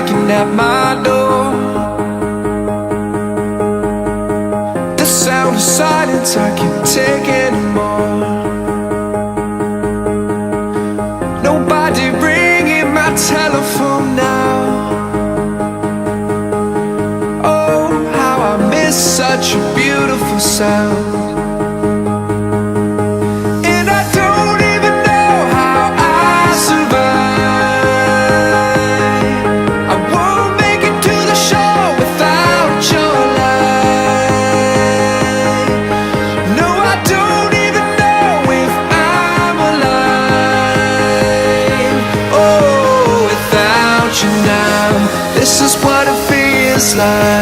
knocking at my door. The sound of silence, I can't take anymore. Nobody ringing my telephone now. Oh, how I miss such a beautiful sound. And I don't even know how I survive. I won't make it to the shore without your light. No, I don't even know if I'm alive. Oh, without you now, this is what it feels like.